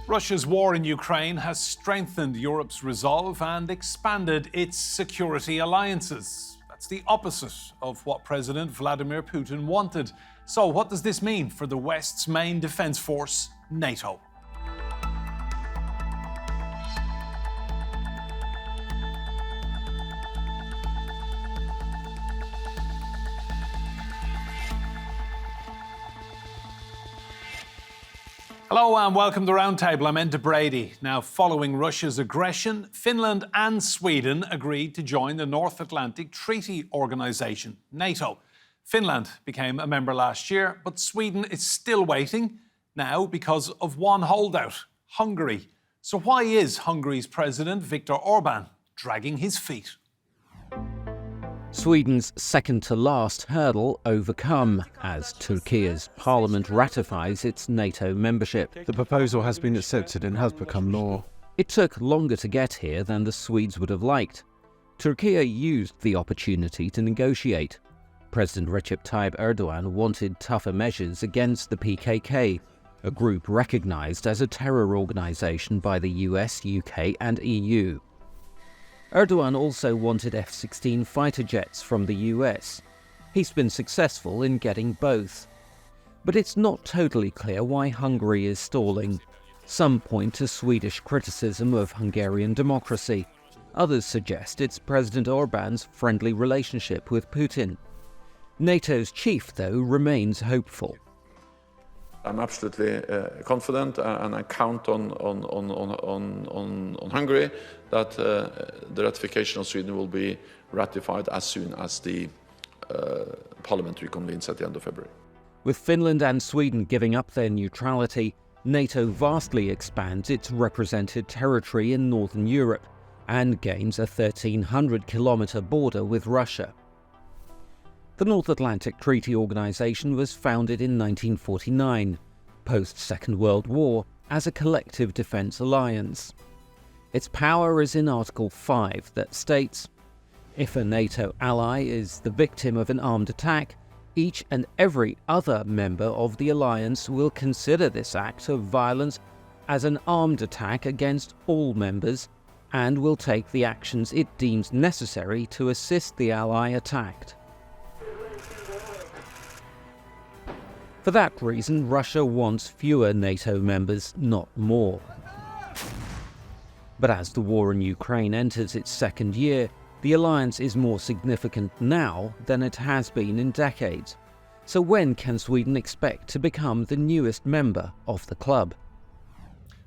Russia's war in Ukraine has strengthened Europe's resolve and expanded its security alliances. That's the opposite of what President Vladimir Putin wanted. So what does this mean for the West's main defence force, NATO? Hello and welcome to Roundtable. I'm Enda Brady. Now, following Russia's aggression, Finland and Sweden agreed to join the North Atlantic Treaty Organisation, NATO. Finland became a member last year, but Sweden is still waiting now because of one holdout, Hungary. So why is Hungary's President Viktor Orban dragging his feet? Sweden's second-to-last hurdle overcome as Turkey's parliament ratifies its NATO membership. The proposal has been accepted and has become law. It took longer to get here than the Swedes would have liked. Turkey used the opportunity to negotiate. President Recep Tayyip Erdogan wanted tougher measures against the PKK, a group recognised as a terror organisation by the US, UK and EU. Erdogan also wanted F-16 fighter jets from the US. He's been successful in getting both. But it's not totally clear why Hungary is stalling. Some point to Swedish criticism of Hungarian democracy. Others suggest it's President Orban's friendly relationship with Putin. NATO's chief, though, remains hopeful. I'm absolutely confident, and I count on Hungary that the ratification of Sweden will be ratified as soon as the Parliament reconvenes at the end of February. With Finland and Sweden giving up their neutrality, NATO vastly expands its represented territory in Northern Europe and gains a 1,300-kilometre border with Russia. The North Atlantic Treaty Organisation was founded in 1949, post-Second World War, as a collective defence alliance. Its power is in Article 5 that states, if a NATO ally is the victim of an armed attack, each and every other member of the alliance will consider this act of violence as an armed attack against all members and will take the actions it deems necessary to assist the ally attacked. For that reason, Russia wants fewer NATO members, not more. But as the war in Ukraine enters its second year, the alliance is more significant now than it has been in decades. So when can Sweden expect to become the newest member of the club?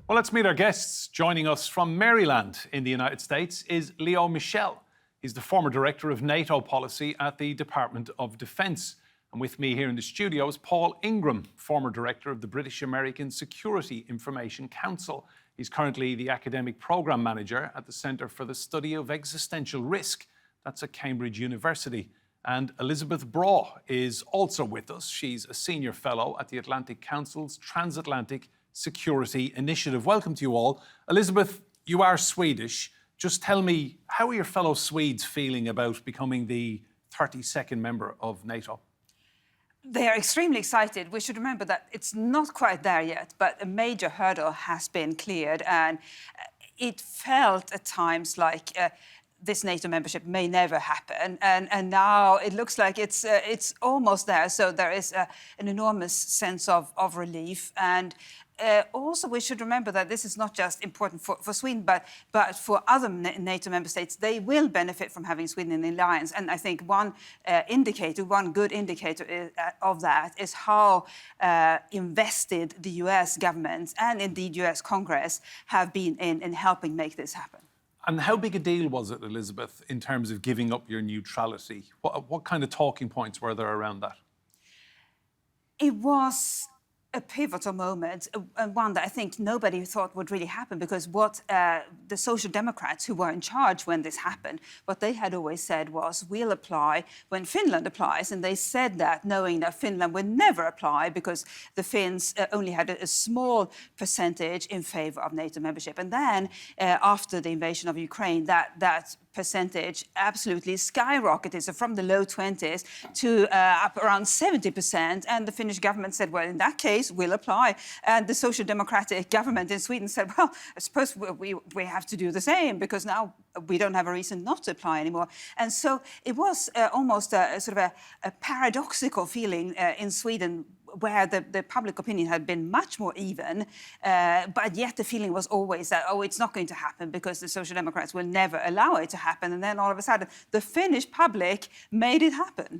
Well, let's meet our guests. Joining us from Maryland in the United States is Michel. He's the former director of NATO policy at the Department of Defence. And with me here in the studio is Paul Ingram, former director of the British-American Security Information Council. He's currently the academic programme manager at the Centre for the Study of Existential Risk. That's at Cambridge University. And Elisabeth Braw is also with us. She's a senior fellow at the Atlantic Council's Transatlantic Security Initiative. Welcome to you all. Elisabeth, you are Swedish. Just tell me, how are your fellow Swedes feeling about becoming the 32nd member of NATO? They are extremely excited. We should remember that it's not quite there yet, but a major hurdle has been cleared, and it felt at times like this NATO membership may never happen, and now it looks like it's almost there. So there is an enormous sense of relief, and also we should remember that this is not just important for Sweden, but for other NATO member states. They will benefit from having Sweden in the alliance, and I think one good indicator of that is how invested the US government and indeed US Congress have been in helping make this happen. And how big a deal was it, Elisabeth, in terms of giving up your neutrality? What kind of talking points were there around that? It was a pivotal moment, and one that I think nobody thought would really happen, because what the Social Democrats who were in charge when this happened, what they had always said was, we'll apply when Finland applies, and they said that knowing that Finland would never apply because the Finns only had a small percentage in favour of NATO membership. And then after the invasion of Ukraine, that percentage absolutely skyrocketed, so from the low 20s to up around 70%. And the Finnish government said, well, in that case, we'll apply. And the Social Democratic government in Sweden said, well, I suppose we have to do the same, because now we don't have a reason not to apply anymore. And so it was almost a sort of a paradoxical feeling in Sweden, where the public opinion had been much more even, but yet the feeling was always that, oh, it's not going to happen because the Social Democrats will never allow it to happen. And then all of a sudden, the Finnish public made it happen.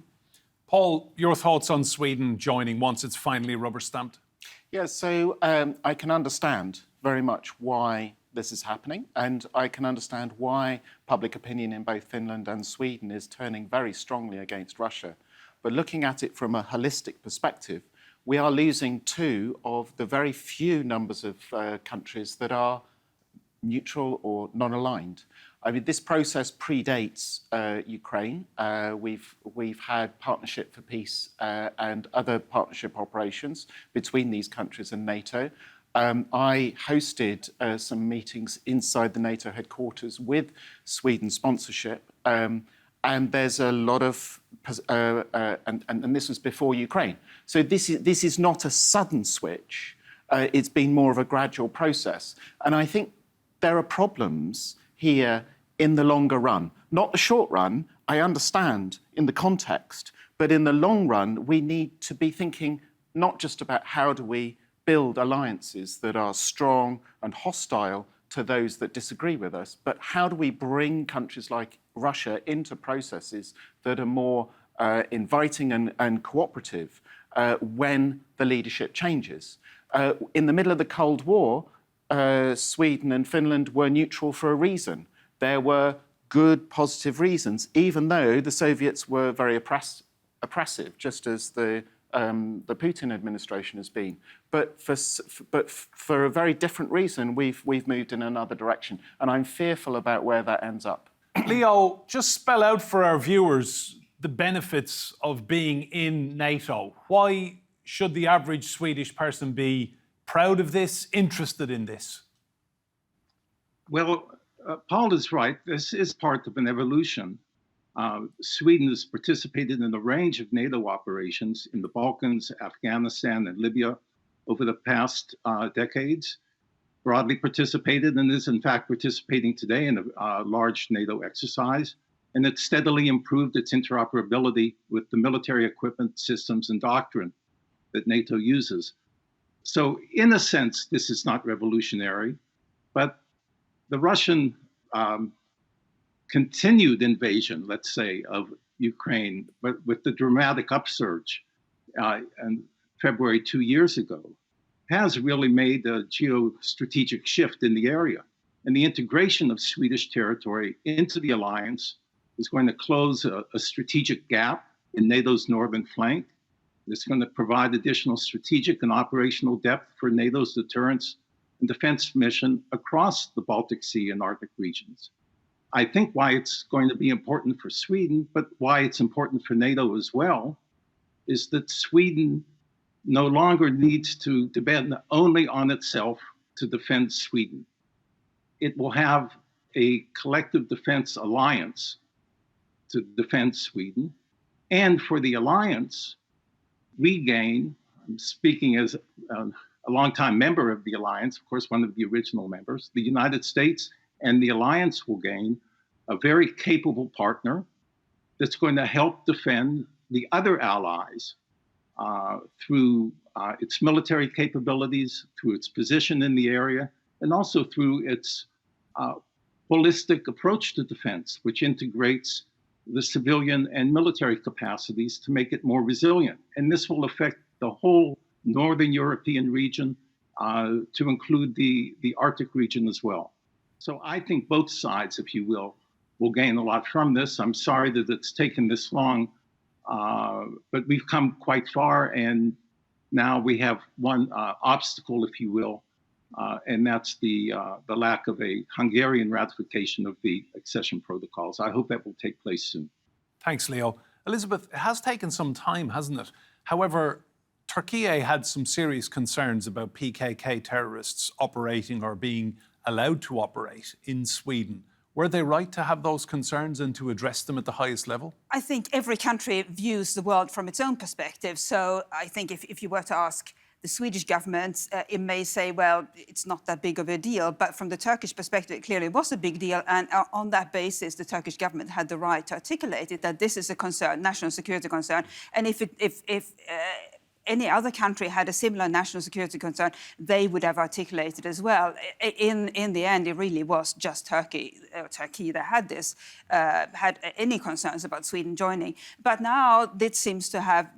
Paul, your thoughts on Sweden joining once it's finally rubber stamped? Yeah, so I can understand very much why this is happening, and I can understand why public opinion in both Finland and Sweden is turning very strongly against Russia. But looking at it from a holistic perspective, we are losing two of the very few numbers of countries that are neutral or non-aligned. I mean, this process predates Ukraine. We've had Partnership for Peace and other partnership operations between these countries and NATO. I hosted some meetings inside the NATO headquarters with Sweden sponsorship. And there's a lot of, and this was before Ukraine. So this is not a sudden switch. It's been more of a gradual process. And I think there are problems here in the longer run. Not the short run, I understand in the context, but in the long run, we need to be thinking not just about how do we build alliances that are strong and hostile to those that disagree with us, but how do we bring countries like Russia into processes that are more inviting and cooperative when the leadership changes. In the middle of the Cold War, Sweden and Finland were neutral for a reason. There were good, positive reasons, even though the Soviets were very oppressive, just as the Putin administration has been. But for a very different reason, we've moved in another direction. And I'm fearful about where that ends up. Leo, just spell out for our viewers the benefits of being in NATO. Why should the average Swedish person be proud of this, interested in this? Well, Paul is right. This is part of an evolution. Sweden has participated in a range of NATO operations in the Balkans, Afghanistan, and Libya over the past decades. Broadly participated and is in fact participating today in a large NATO exercise. And it's steadily improved its interoperability with the military equipment, systems, and doctrine that NATO uses. So in a sense, this is not revolutionary, but the Russian continued invasion, let's say, of Ukraine, but with the dramatic upsurge in February 2 years ago, has really made a geostrategic shift in the area. And the integration of Swedish territory into the alliance is going to close a strategic gap in NATO's northern flank. It's going to provide additional strategic and operational depth for NATO's deterrence and defense mission across the Baltic Sea and Arctic regions. I think why it's going to be important for Sweden, but why it's important for NATO as well, is that Sweden no longer needs to depend only on itself to defend Sweden. It will have a collective defense alliance to defend Sweden. And for the alliance, we gain, I'm speaking as a longtime member of the alliance, of course, one of the original members, the United States and the alliance will gain a very capable partner that's going to help defend the other allies through its military capabilities, through its position in the area, and also through its holistic approach to defense, which integrates the civilian and military capacities to make it more resilient. And this will affect the whole Northern European region, to include the Arctic region as well. So I think both sides, if you will gain a lot from this. I'm sorry that it's taken this long, but we've come quite far, and now we have one obstacle, if you will, and that's the lack of a Hungarian ratification of the accession protocols. I hope that will take place soon. Thanks, Leo. Elisabeth, it has taken some time, hasn't it? However, Turkey had some serious concerns about PKK terrorists operating or being allowed to operate in Sweden. Were they right to have those concerns and to address them at the highest level? I think every country views the world from its own perspective. So I think if you were to ask the Swedish government, it may say, well, it's not that big of a deal. But from the Turkish perspective, it clearly was a big deal. And on that basis, the Turkish government had the right to articulate it, that this is a concern, national security concern. And if any other country had a similar national security concern, they would have articulated as well. In the end, it really was just Turkey that had this, had any concerns about Sweden joining. But now this seems to have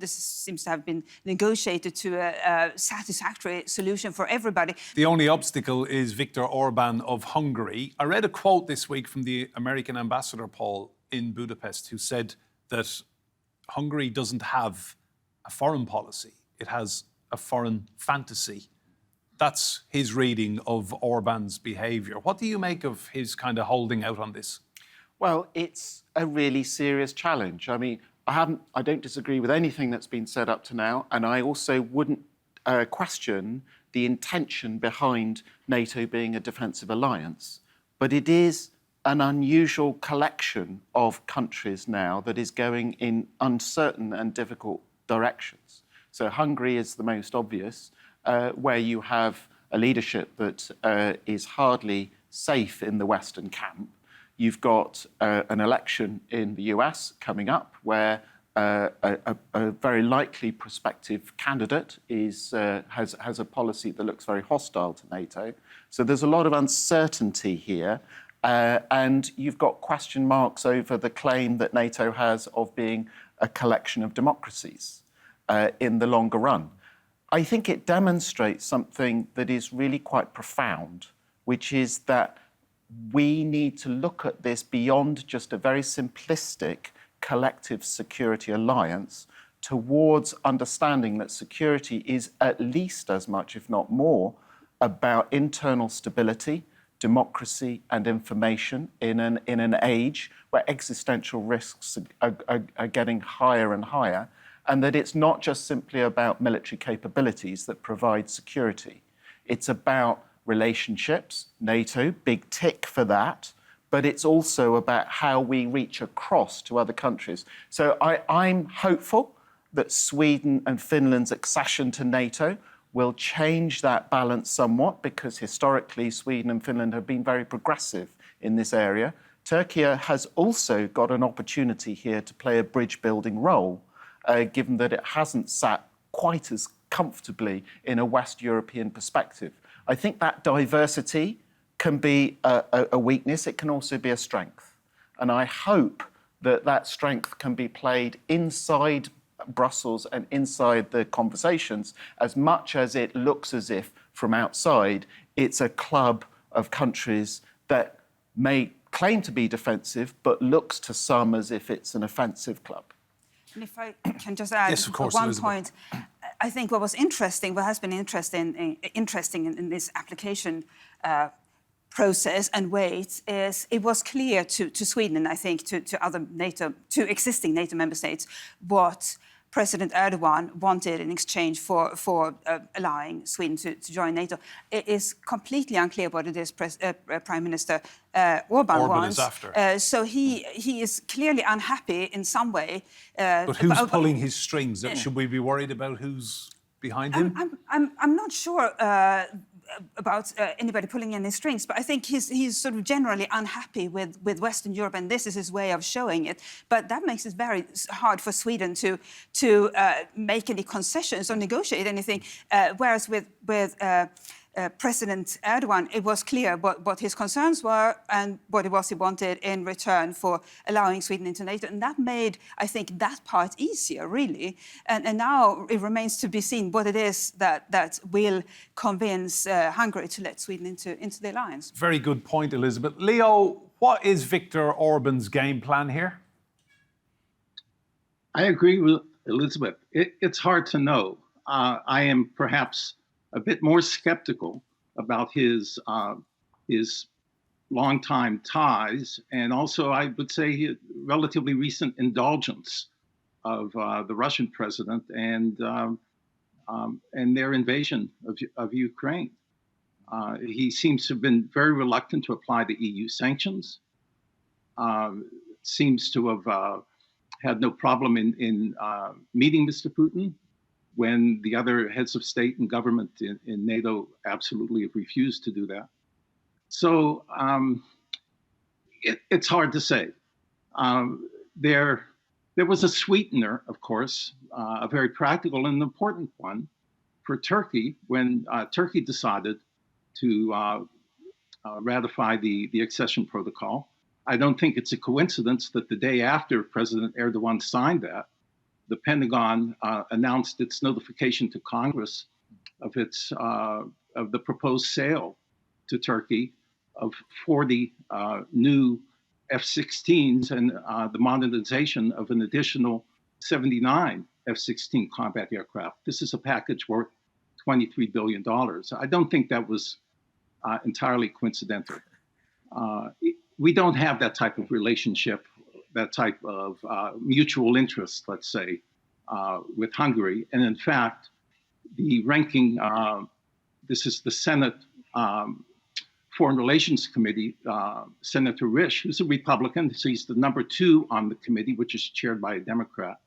been negotiated to a satisfactory solution for everybody. The only obstacle is Viktor Orban of Hungary. I read a quote this week from the American ambassador, Paul, in Budapest, who said that Hungary doesn't have a foreign policy. It has a foreign fantasy. That's his reading of Orban's behaviour. What do you make of his kind of holding out on this? Well, it's a really serious challenge. I mean, I don't disagree with anything that's been said up to now, and I also wouldn't question the intention behind NATO being a defensive alliance. But it is an unusual collection of countries now that is going in uncertain and difficult directions. So Hungary is the most obvious, where you have a leadership that is hardly safe in the Western camp. You've got an election in the US coming up where a very likely prospective candidate has a policy that looks very hostile to NATO. So there's a lot of uncertainty here. And you've got question marks over the claim that NATO has of being a collection of democracies in the longer run. I think it demonstrates something that is really quite profound, which is that we need to look at this beyond just a very simplistic collective security alliance towards understanding that security is at least as much, if not more, about internal stability, democracy and information in an age where existential risks are getting higher and higher, and that it's not just simply about military capabilities that provide security. It's about relationships, NATO, big tick for that, but it's also about how we reach across to other countries. So I'm hopeful that Sweden and Finland's accession to NATO will change that balance somewhat, because historically Sweden and Finland have been very progressive in this area. Turkey has also got an opportunity here to play a bridge-building role, given that it hasn't sat quite as comfortably in a West European perspective. I think that diversity can be a weakness. It can also be a strength. And I hope that that strength can be played inside Brussels and inside the conversations, as much as it looks as if from outside it's a club of countries that may claim to be defensive but looks to some as if it's an offensive club. And if I can just add yes, of course, one Elisabeth. point, I think what has been interesting in this application process and wait is it was clear to Sweden, and I think to existing NATO member states, what President Erdogan wanted in exchange for allowing Sweden to join NATO. It is completely unclear what it is Prime Minister Orban wants. Is after. So he is clearly unhappy in some way. But who's pulling his strings? Should we be worried about who's behind him? I'm not sure about anybody pulling in his strings, but I think he's sort of generally unhappy with Western Europe, and this is his way of showing it. But that makes it very hard for Sweden to make any concessions or negotiate anything. Whereas with President Erdogan, it was clear what his concerns were and what it was he wanted in return for allowing Sweden into NATO. And that made, I think, that part easier, really. And now it remains to be seen what it is that will convince Hungary to let Sweden into the alliance. Very good point, Elisabeth. Leo, what is Viktor Orban's game plan here? I agree with Elisabeth. It's hard to know. I am perhaps a bit more skeptical about his longtime ties, and also I would say relatively recent indulgence of the Russian president and their invasion of Ukraine. He seems to have been very reluctant to apply the EU sanctions. seems to have had no problem in meeting Mr. Putin when the other heads of state and government in NATO absolutely have refused to do that. So it's hard to say. There was a sweetener, of course, a very practical and important one for Turkey when Turkey decided to ratify the accession protocol. I don't think it's a coincidence that the day after President Erdogan signed that, the Pentagon announced its notification to Congress of the proposed sale to Turkey of 40 new F-16s and the modernization of an additional 79 F-16 combat aircraft. This is a package worth $23 billion. I don't think that was entirely coincidental. We don't have that type of relationship, that type of mutual interest, let's say, with Hungary. And in fact, the ranking, this is the Senate Foreign Relations Committee, Senator Risch, who's a Republican, so he's the number 2 on the committee, which is chaired by a Democrat,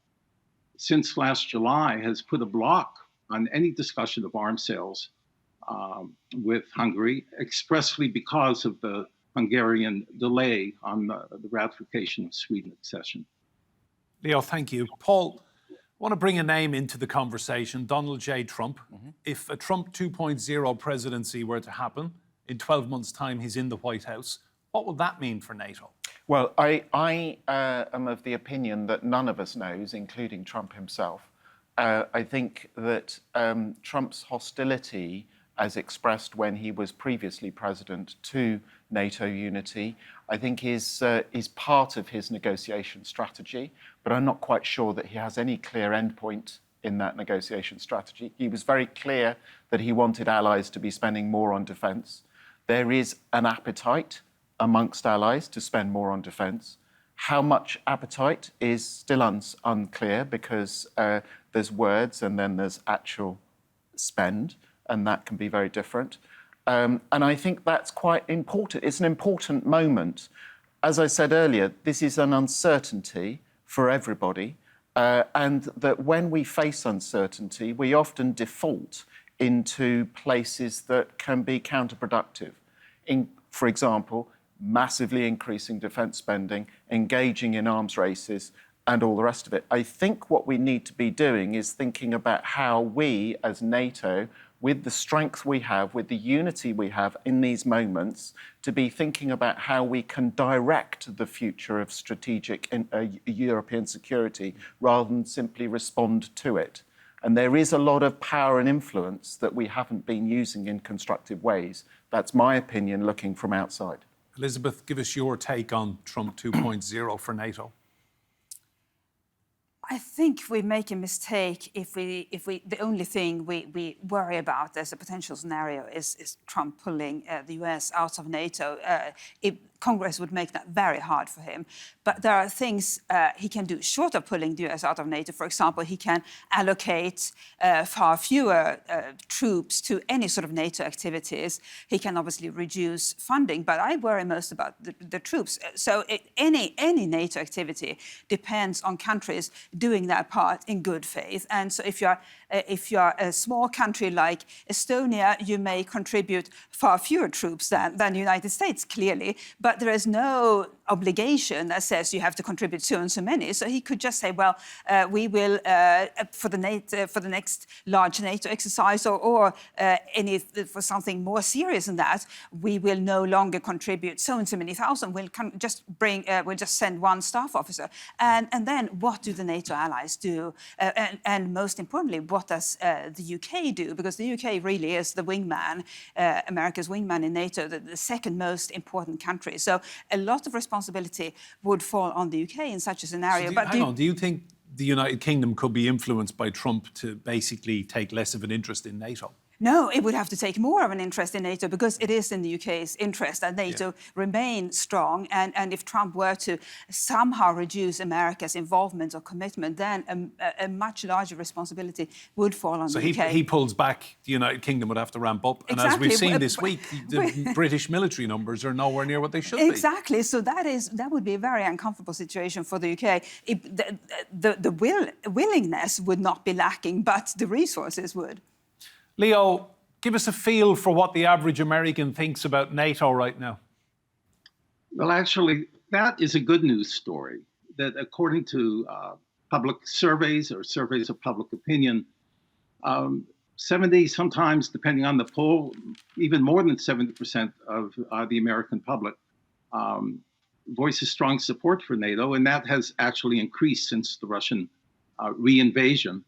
since last July has put a block on any discussion of arms sales with Hungary, expressly because of the Hungarian delay on the ratification of Sweden accession. Leo, thank you. Paul, I want to bring a name into the conversation, Donald J. Trump. If a Trump 2.0 presidency were to happen, in 12 months' time he's in the White House, what would that mean for NATO? Well, I am of the opinion that none of us knows, including Trump himself. I think that Trump's hostility, as expressed when he was previously president, to NATO unity, I think is part of his negotiation strategy, but I'm not quite sure that he has any clear endpoint in that negotiation strategy. He was very clear that he wanted allies to be spending more on defence. There is an appetite amongst allies to spend more on defence. How much appetite is still unclear because there's words and then there's actual spend, and that can be very different. And I think that's quite important. It's an important moment. As I said earlier, this is an uncertainty for everybody, and that when we face uncertainty, we often default into places that can be counterproductive. For example, massively increasing defence spending, engaging in arms races, and all the rest of it. I think what we need to be doing is thinking about how we, as NATO, with the strength we have, with the unity we have in these moments, to be thinking about how we can direct the future of strategic European security rather than simply respond to it. And there is a lot of power and influence that we haven't been using in constructive ways. That's my opinion looking from outside. Elisabeth, give us your take on Trump 2.0 for NATO. I think we make a mistake if the only thing we worry about as a potential scenario is Trump pulling the US out of NATO. Congress would make that very hard for him. But there are things he can do short of pulling the US out of NATO. For example, he can allocate far fewer troops to any sort of NATO activities. He can obviously reduce funding, but I worry most about the troops. So any NATO activity depends on countries doing their part in good faith. And so if you're a small country like Estonia, you may contribute far fewer troops than the United States, clearly. But there is no obligation that says you have to contribute so and so many. So he could just say, well, we will, for the next large NATO exercise or for something more serious than that, we will no longer contribute so and so many thousand. We'll just send one staff officer. And then what do the NATO allies do? And most importantly, what does the UK do? Because the UK really is the wingman, America's wingman in NATO, the second most important country. So a lot of responsibility would fall on the UK in such a scenario. So do you think the United Kingdom could be influenced by Trump to basically take less of an interest in NATO? No, it would have to take more of an interest in NATO because it is in the UK's interest that NATO remain strong. And if Trump were to somehow reduce America's involvement or commitment, then a much larger responsibility would fall on so the UK. he pulls back, the United Kingdom would have to ramp up. And as we've seen this week, the British military numbers are nowhere near what they should be. Exactly. So that would be a very uncomfortable situation for the UK. The willingness would not be lacking, but the resources would. Leo, give us a feel for what the average American thinks about NATO right now. Well, actually, that is a good news story. That according to public surveys or surveys of public opinion, 70, sometimes depending on the poll, even more than 70% of the American public voices strong support for NATO, and that has actually increased since the Russian re-invasion.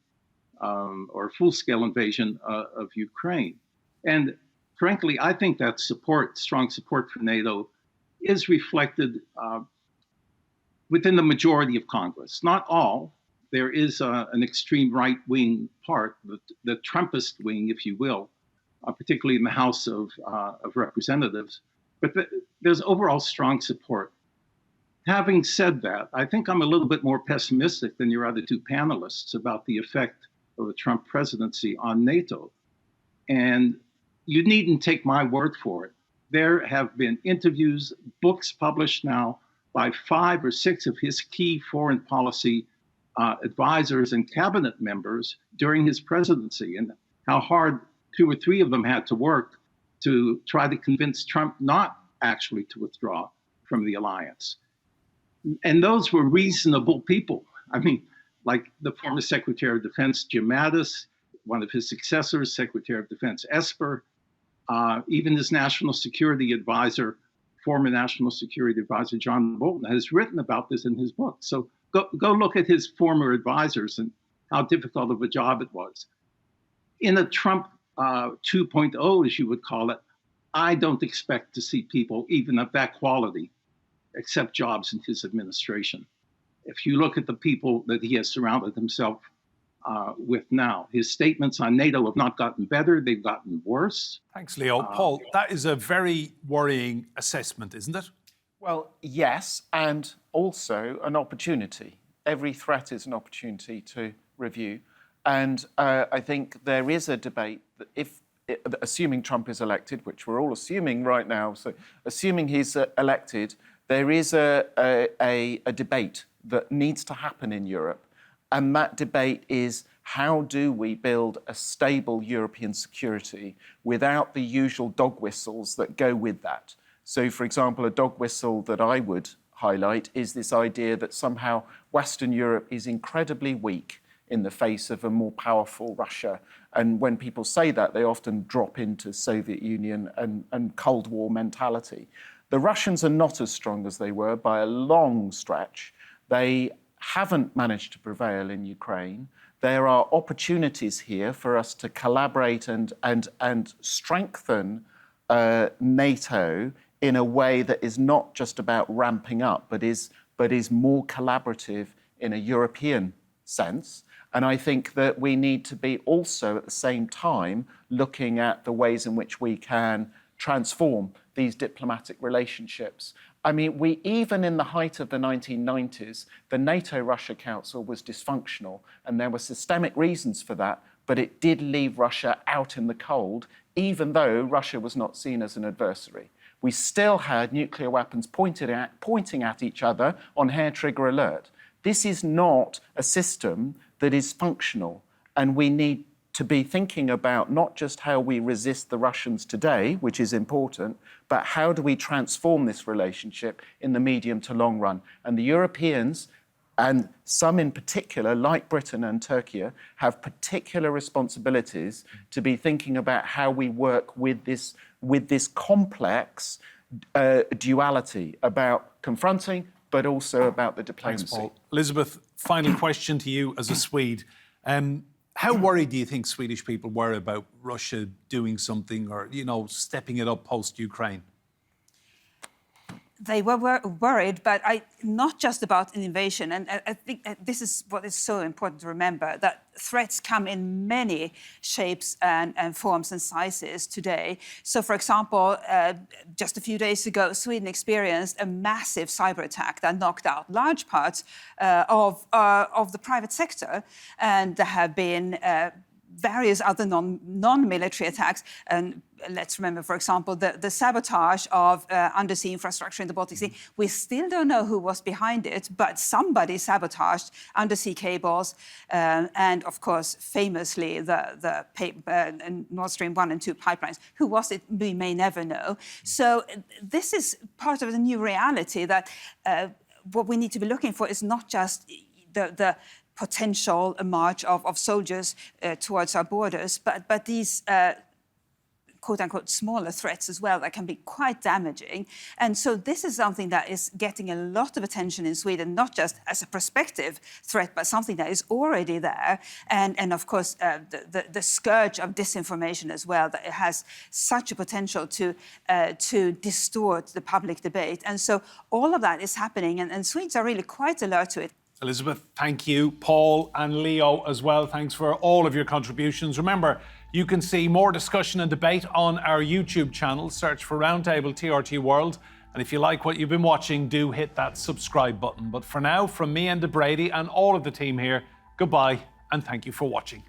Or full-scale invasion of Ukraine. And frankly, I think that strong support for NATO, is reflected within the majority of Congress. Not all. There is an extreme right-wing part, the Trumpist wing, if you will, particularly in the House of Representatives. But there's overall strong support. Having said that, I think I'm a little bit more pessimistic than your other two panelists about the effect of the Trump presidency on NATO. And you needn't take my word for it. There have been interviews, books published now by 5 or 6 of his key foreign policy advisors and cabinet members during his presidency, and how hard 2 or 3 of them had to work to try to convince Trump not actually to withdraw from the alliance. And those were reasonable people. I mean, like the former Secretary of Defense, Jim Mattis, one of his successors, Secretary of Defense Esper, even his national security advisor, former national security advisor, John Bolton, has written about this in his book. So go look at his former advisors and how difficult of a job it was. In a Trump 2.0, as you would call it, I don't expect to see people even of that quality accept jobs in his administration. If you look at the people that he has surrounded himself with now, his statements on NATO have not gotten better, they've gotten worse. Thanks, Leo. Paul, that is a very worrying assessment, isn't it? Well, yes, and also an opportunity. Every threat is an opportunity to review. And I think there is a debate that assuming Trump is elected, which we're all assuming right now, so assuming he's elected, there is a debate that needs to happen in Europe. And that debate is, how do we build a stable European security without the usual dog whistles that go with that? So, for example, a dog whistle that I would highlight is this idea that somehow Western Europe is incredibly weak in the face of a more powerful Russia. And when people say that, they often drop into Soviet Union and Cold War mentality. The Russians are not as strong as they were by a long stretch. They haven't managed to prevail in Ukraine. There are opportunities here for us to collaborate and strengthen NATO in a way that is not just about ramping up, but is more collaborative in a European sense. And I think that we need to be also at the same time looking at the ways in which we can transform these diplomatic relationships. I mean, even in the height of the 1990s, the NATO-Russia Council was dysfunctional, and there were systemic reasons for that, but it did leave Russia out in the cold, even though Russia was not seen as an adversary. We still had nuclear weapons pointing at each other on hair-trigger alert. This is not a system that is functional, and we need to be thinking about not just how we resist the Russians today, which is important, but how do we transform this relationship in the medium to long run. And the Europeans, and some in particular, like Britain and Turkey, have particular responsibilities to be thinking about how we work with this complex duality about confronting, but also about the diplomacy. Thanks, Paul. Elisabeth, final question to you as a Swede. How worried do you think Swedish people were about Russia doing something or, stepping it up post-Ukraine? They were worried, but not just about an invasion. And I think this is what is so important to remember, that threats come in many shapes and forms and sizes today. So, for example, just a few days ago, Sweden experienced a massive cyber attack that knocked out large parts of the private sector. And there have been various other non-military attacks. And let's remember, for example, the sabotage of undersea infrastructure in the Baltic Sea. We still don't know who was behind it, but somebody sabotaged undersea cables. And, of course, famously, the Nord Stream 1 and 2 pipelines. Who was it? We may never know. So this is part of the new reality that what we need to be looking for is not just the potential march of soldiers towards our borders, but these quote-unquote smaller threats as well that can be quite damaging. And so this is something that is getting a lot of attention in Sweden, not just as a prospective threat, but something that is already there. And of course, the scourge of disinformation as well, that it has such a potential to distort the public debate. And so all of that is happening, and Swedes are really quite alert to it. Elisabeth, thank you. Paul and Leo as well, thanks for all of your contributions. Remember, you can see more discussion and debate on our YouTube channel. Search for Roundtable TRT World. And if you like what you've been watching, do hit that subscribe button. But for now, from me and Brady and all of the team here, goodbye and thank you for watching.